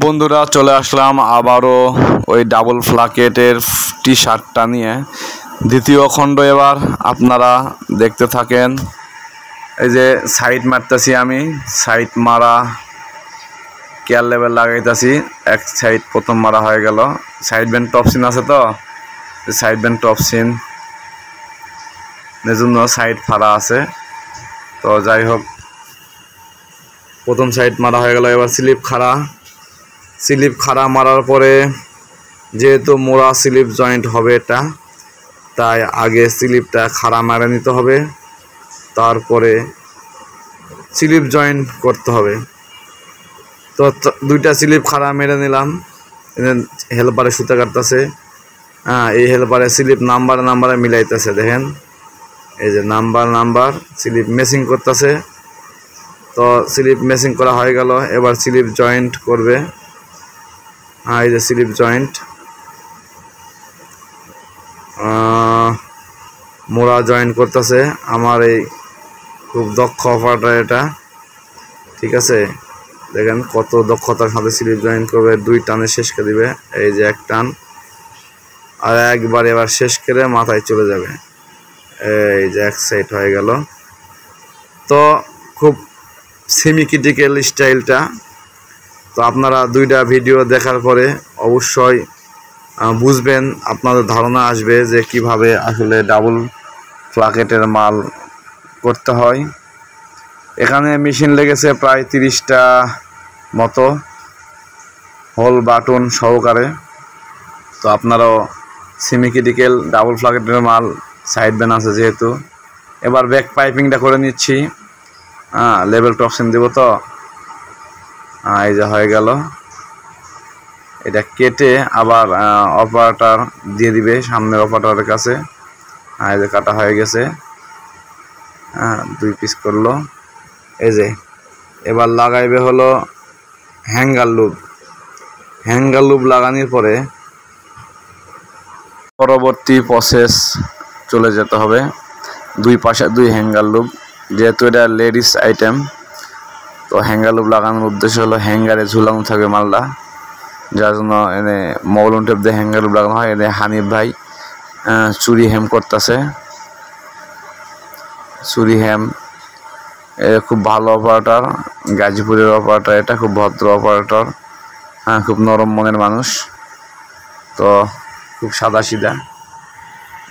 বন্ধুরা চলে আসলাম আবারও ওই ডাবল ফ্ল্যাকেটের টি শার্টটা নিয়ে দ্বিতীয় খণ্ড। এবার আপনারা দেখতে থাকেন। এই যে সাইড মারতেছি, আমি সাইড মারা কেয়ার লেভেল লাগাইতেছি। এক সাইড প্রথম মারা হয়ে গেল। সাইড ব্যান্ড টপ সিন আছে, তো সাইড ব্যান্ড টপ সিন এর জন্য সাইড ফাড়া আছে। তো যাই হোক, প্রথম সাইড মারা হয়ে গেল। এবার স্লিপ খাড়া মারার পরে যেহেতু মোড়া স্লিপ জয়েন্ট হবে এটা, তাই আগে স্লিপটা খাড়া মেরে নিতে হবে, তারপরে স্লিপ জয়েন্ট করতে হবে। তো দুইটা স্লিপ খাড়া মেরে নিলাম। হেল্পারে সুতা কাটতেছে, এই হেল্পারে স্লিপ নাম্বারে মিলাইতেছে। দেখেন এই যে নাম্বার স্লিপ মেসিং করতেছে। তো স্লিপ মেসিং করা হয়ে গেল। এবার স্লিপ জয়েন্ট করবে। এই যে স্লিপ জয়েন্ট মোড়া জয়েন্ট করতেছে আমার এই খুব দক্ষ অপারেটর এটা, ঠিক আছে। দেখেন কত দক্ষতার সাথে স্লিপ জয়েন্ট করবে, দুই টানে শেষ করে দিবে। এই যে এক টান আর একবার, এবার শেষ করে মাথায় চলে যাবে। এই যে এক সাইড হয়ে গেল। তো খুব সেমি ক্রিটিক্যাল স্টাইলটা। তো আপনারা দুইটা ভিডিও দেখার পরে অবশ্যই বুঝবেন, আপনাদের ধারণা আসবে যে কিভাবে আসলে ডাবল ফ্ল্যাকেটের মাল করতে হয়। এখানে মেশিন লেগেছে প্রায় 30টা মতো, হোল বাটন সহকারে। তো আপনারাও সেমি ক্রিটিক্যাল ডাবল ফ্ল্যাকেটের মাল সাইড ব্যান আছে যেহেতু। এবার ব্যাক পাইপিংটা করে নিচ্ছি। লেভেল টক্সিন দেবো। তো এই যে হয়ে গেল। এটা কেটে আবার অপারেটর দিয়ে দিবে সামনের অপারেটরের কাছে। এই যে কাটা হয়ে গেছে, 2 পিস করলো। এই যে এবার লাগাইবে হলো হ্যাঙ্গার লুপ লাগানোর পরে পরবর্তী প্রসেস চলে যেতে হবে। দুই পাশে 2 হ্যাঙ্গার লুপ, যেহেতু এটা লেডিস আইটেম। তো হ্যাঙ্গার লুপ লাগানোর উদ্দেশ্য হলো হ্যাঙ্গারে ঝুলানো থাকবে মালটা, যার জন্য এনে মৌলন টেপ দিয়ে হ্যাঙ্গার লুপ লাগানো হয়। এনে হানিফ ভাই চুরি হেম করতেছে। চুরি হেম খুব ভালো অপারেটর, গাজীপুরের অপারেটর। এটা খুব ভদ্র অপারেটর, খুব নরম মনের মানুষ। তো খুব সাদা সিধা,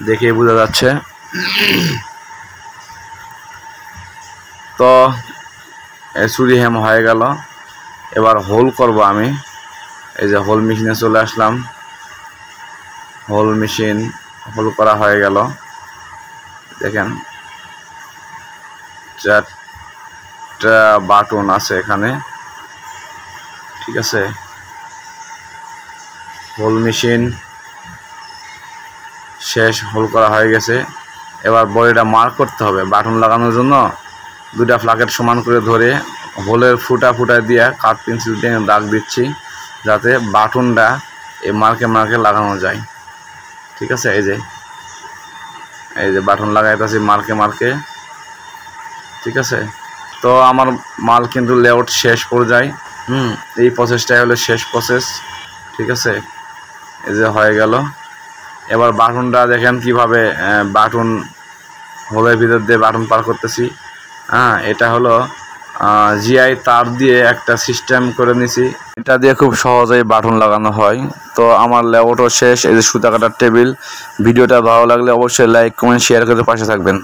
দেখে বোঝা যাচ্ছে। তো চুরি হেম হয়ে গেল। এবার হোল করব আমি। এই যে হোল মেশিনে চলে আসলাম। হোল মেশিন হোল করা হয়ে গেল। দেখেন 4টা বাটন আছে এখানে, ঠিক আছে। হোল মেশিন শেষ, হোল করা হয়ে গেছে। এবার বডিটা মার্ক করতে হবে বাটন লাগানোর জন্য। 2টা ফ্ল্যাকেট সমান করে ধরে হোলের ফুটা দিয়ে কাঠ পেন্সিল দিয়ে দাগ দিচ্ছি, যাতে বাটনটা এই মার্কে লাগানো যায়, ঠিক আছে। এই যে বাটন লাগাইতেছি মার্কে, ঠিক আছে। তো আমার মাল কিন্তু লেআউট শেষ পর্যায়ে। এই প্রসেসটাই হলো শেষ প্রসেস, ঠিক আছে। এই যে হয়ে গেল। এবার বাটনটা দেখেন কিভাবে বাটন হোলের ভিতর দিয়ে বাটন পার করতেছি। এটা হলো জিআই তার দিয়ে একটা সিস্টেম করে নিছি। এটা দিয়ে খুব সহজেই বাটন লাগানো হয়। তো আমার লেআউটও শেষ। এই যে সুতা কাটার টেবিল। ভিডিওটা ভালো লাগলে অবশ্যই লাইক কমেন্ট শেয়ার করে পাশে থাকবেন।